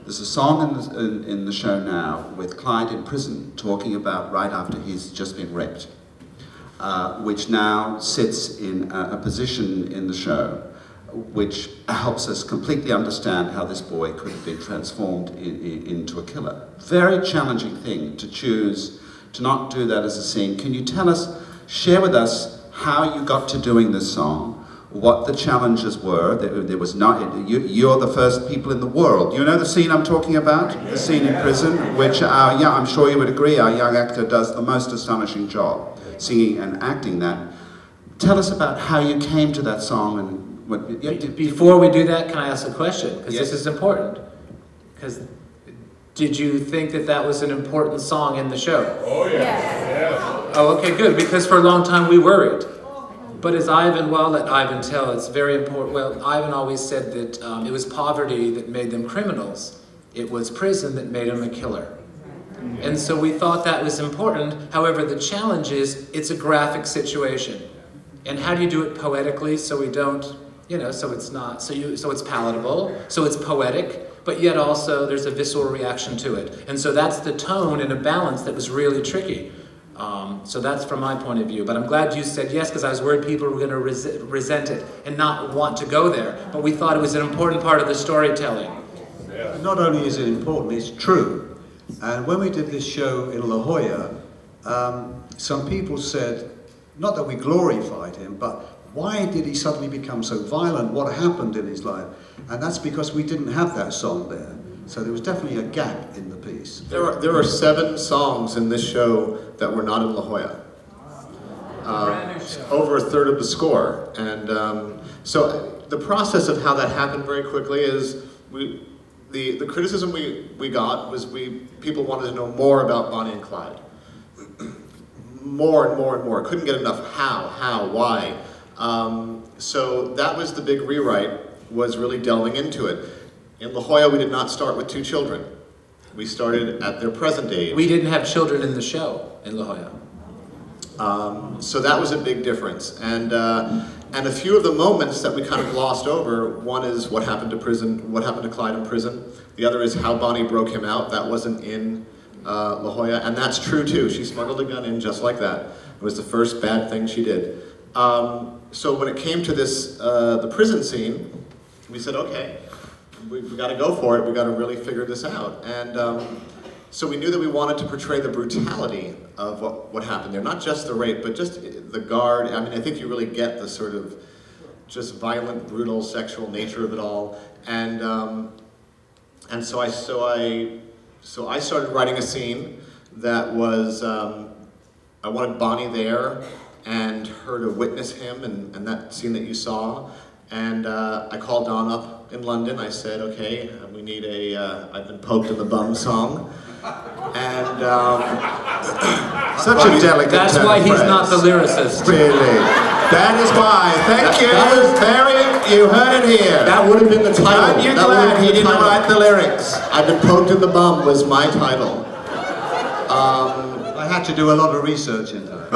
There's a song in the show now with Clyde in prison talking about right after he's just been raped, which now sits in a position in the show which helps us completely understand how this boy could have been transformed into a killer. Very challenging thing to choose to not do that as a scene. Can you tell us, share with us how you got to doing this song, what the challenges were? There was not, you're the first people in the world. You know the scene I'm talking about? The scene in prison, which I'm sure you would agree our young actor does the most astonishing job, singing and acting that. Tell us about how you came to that song and before we do that, can I ask a question? Because this is important. Because did you think that that was an important song in the show? Oh yeah. Yeah. Oh, okay, good. Because for a long time we worried. But as Ivan, well, let Ivan tell, it's very important. Well, Ivan always said that it was poverty that made them criminals. It was prison that made him a killer. And so we thought that was important. However, the challenge is it's a graphic situation. And how do you do it poetically so we don't, you know, so it's not, so it's palatable, so it's poetic, but yet also there's a visceral reaction to it. And so that's the tone and a balance that was really tricky. So that's from my point of view. But I'm glad you said yes, because I was worried people were going to resent it and not want to go there. But we thought it was an important part of the storytelling. Yeah. Not only is it important, it's true. And when we did this show in La Jolla, some people said, not that we glorified him, but why did he suddenly become so violent? What happened in his life? And that's because we didn't have that song there. So there was definitely a gap in the piece. There are 7 songs in this show that were not in La Jolla. Over a third of the score. And so the process of how that happened very quickly is the criticism we got was people wanted to know more about Bonnie and Clyde. More and more and more. Couldn't get enough how, why. So that was the big rewrite, was really delving into it. In La Jolla, we did not start with 2 children. We started at their present age. We didn't have children in the show in La Jolla. So that was a big difference. And a few of the moments that we kind of glossed over, one is what happened to Clyde in prison. The other is how Bonnie broke him out. That wasn't in La Jolla, and that's true too. She smuggled a gun in just like that. It was the first bad thing she did. So when it came to this, the prison scene, we said, okay, we've got to go for it. We've got to really figure this out. And so we knew that we wanted to portray the brutality of what happened there. Not just the rape, but just the guard. I mean, I think you really get the sort of just violent, brutal, sexual nature of it all. And so I started writing a scene that was, I wanted Bonnie there and her to witness him and that scene that you saw. And I called Don up in London. I said, okay, we need a I've Been Poked in the Bum song. And such a delicate That's why he's not the lyricist. Really. That is why. Thank you. Barry, you heard it here. That would have been the title. Aren't you glad he didn't write the lyrics? I've Been Poked in the Bum was my title. I had to do a lot of research into it.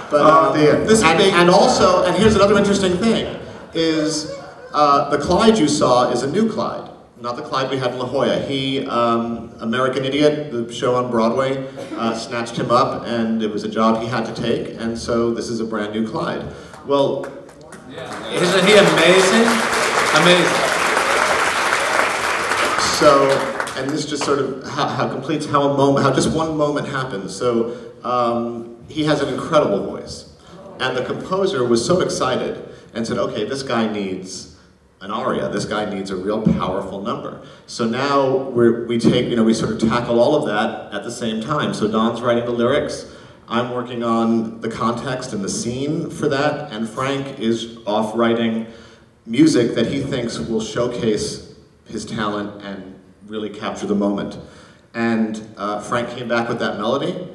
But, oh dear. And also, and here's another interesting thing, is the Clyde you saw is a new Clyde, not the Clyde we had in La Jolla. He, American Idiot, the show on Broadway, snatched him up, and it was a job he had to take, and so this is a brand new Clyde. Well, isn't he amazing? Amazing. So, and this just sort of how completes how just one moment happens. So he has an incredible voice, and the composer was so excited and said, okay, this guy needs an aria. This guy needs a real powerful number. So now we sort of tackle all of that at the same time. So Don's writing the lyrics, I'm working on the context and the scene for that, and Frank is off writing music that he thinks will showcase his talent and really capture the moment. And Frank came back with that melody.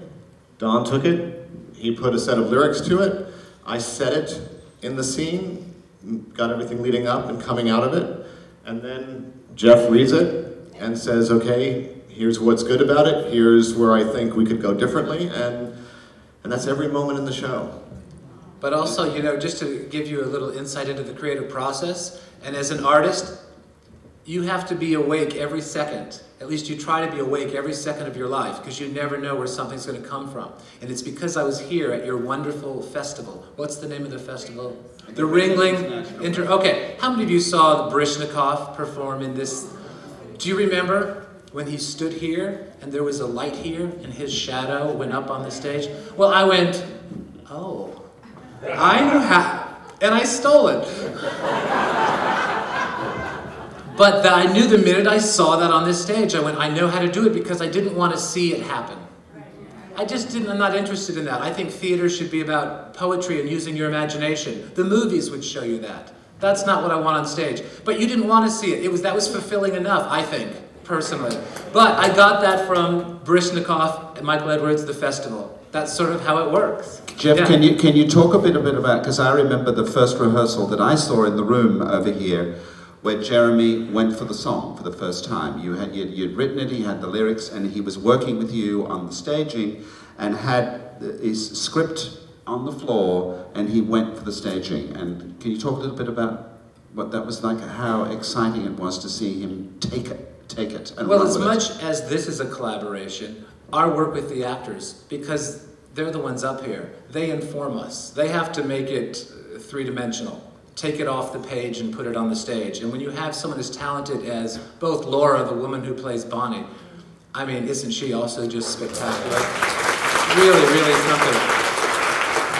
Don took it, he put a set of lyrics to it, I set it in the scene, got everything leading up and coming out of it, and then Jeff reads it and says, okay, here's what's good about it, here's where I think we could go differently, and that's every moment in the show. But also, you know, just to give you a little insight into the creative process, and as an artist, you have to be awake every second. At least you try to be awake every second of your life, because you never know where something's going to come from. And it's because I was here at your wonderful festival. What's the name of the festival? The Ringling Okay, how many of you saw the Baryshnikov perform in this? Do you remember when he stood here and there was a light here and his shadow went up on the stage? Well, I went, oh, I know how, and I stole it. But I knew the minute I saw that on this stage, I went, I know how to do it, because I didn't want to see it happen. I just didn't, I'm not interested in that. I think theater should be about poetry and using your imagination. The movies would show you that. That's not what I want on stage. But you didn't want to see it. That was fulfilling enough, I think, personally. But I got that from Baryshnikov and Michael Edwards, the festival. That's sort of how it works. Jeff, Yeah. can you talk a bit about, because I remember the first rehearsal that I saw in the room over here, where Jeremy went for the song for the first time. You'd written it, he had the lyrics, and he was working with you on the staging, and had his script on the floor, and he went for the staging. And can you talk a little bit about what that was like, how exciting it was to see him take it and Well, run as with much it? as this is a collaboration, our work with the actors, because they're the ones up here, they inform us. They have to make it three-dimensional. Take it off the page and put it on the stage. And when you have someone as talented as both Laura, the woman who plays Bonnie, I mean, isn't she also just spectacular? Really, really something.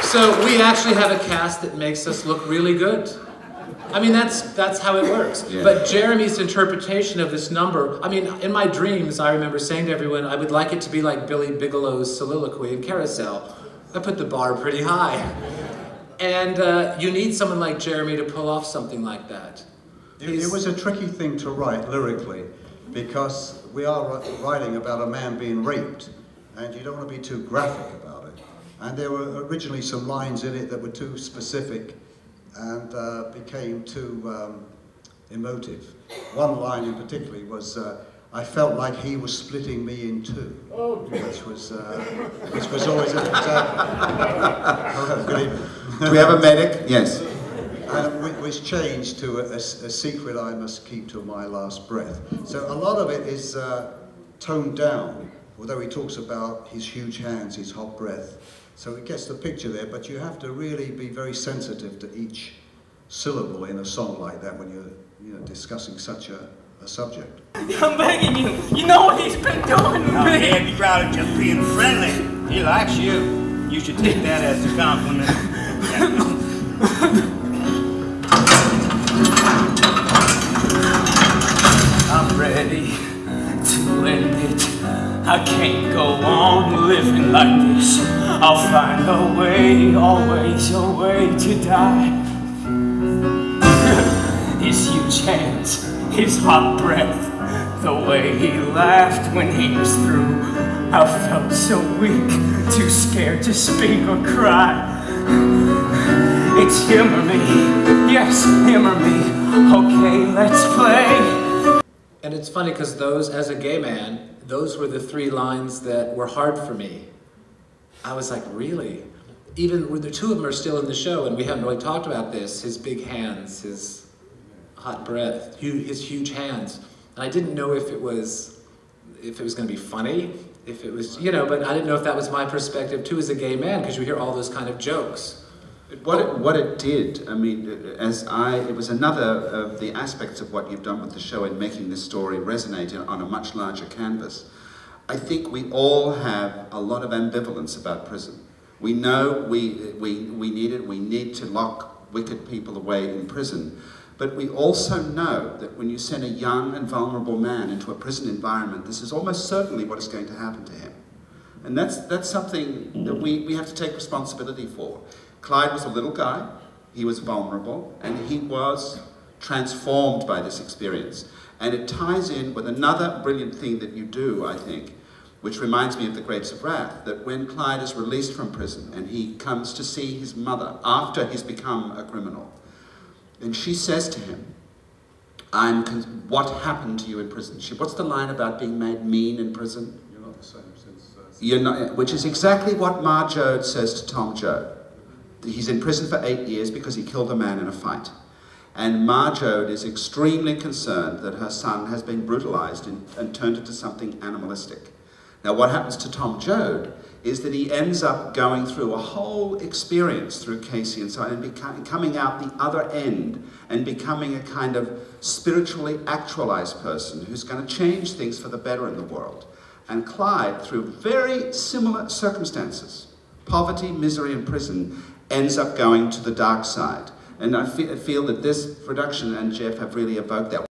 So we actually have a cast that makes us look really good. I mean, that's how it works. Yeah. But Jeremy's interpretation of this number, I mean, in my dreams, I remember saying to everyone, I would like it to be like Billy Bigelow's soliloquy in Carousel. I put the bar pretty high. And you need someone like Jeremy to pull off something like that. It was a tricky thing to write lyrically, because we are writing about a man being raped, and you don't want to be too graphic about it. And there were originally some lines in it that were too specific and became too emotive. One line in particular was, I felt like he was splitting me in two, which was always a good evening. Do we have a medic? Yes. Which changed to a secret I must keep till my last breath. So a lot of it is toned down, although he talks about his huge hands, his hot breath. So it gets the picture there, but you have to really be very sensitive to each syllable in a song like that when you're discussing such a subject. I'm begging you. You know what he's been doing to me. Yeah, he's proud of just being friendly. He likes you. You should take that as a compliment. I'm ready to end it. I can't go on living like this. I'll find a way, always a way to die. His huge hands, his hot breath, the way he laughed when he was through. I felt so weak, too scared to speak or cry. It's him or me, yes, him or me. Okay, let's play. And it's funny because those, as a gay man, those were the three lines that were hard for me. I was like, really? Even the two of them are still in the show, and we haven't really talked about this. His big hands, his hot breath, his huge hands. And I didn't know if it was going to be funny, if it was, but I didn't know if that was my perspective too as a gay man, because you hear all those kind of jokes. What it did, I mean, it was another of the aspects of what you've done with the show in making this story resonate on a much larger canvas. I think we all have a lot of ambivalence about prison. We know we need to lock wicked people away in prison, but we also know that when you send a young and vulnerable man into a prison environment, this is almost certainly what is going to happen to him. And that's something that we have to take responsibility for. Clyde was a little guy, he was vulnerable, and he was transformed by this experience. And it ties in with another brilliant thing that you do, I think, which reminds me of The Grapes of Wrath, that when Clyde is released from prison and he comes to see his mother after he's become a criminal, and she says to him, what happened to you in prison? What's the line about being made mean in prison? You're not the same since... You're not, which is exactly what Ma Joad says to Tom Joad. He's in prison for 8 years because he killed a man in a fight. And Marjode is extremely concerned that her son has been brutalized and turned into something animalistic. Now what happens to Tom Joad is that he ends up going through a whole experience through Casey and so on, and coming out the other end and becoming a kind of spiritually actualized person who's going to change things for the better in the world. And Clyde, through very similar circumstances, poverty, misery, and prison, ends up going to the dark side. And I feel that this production and Jeff have really evoked that.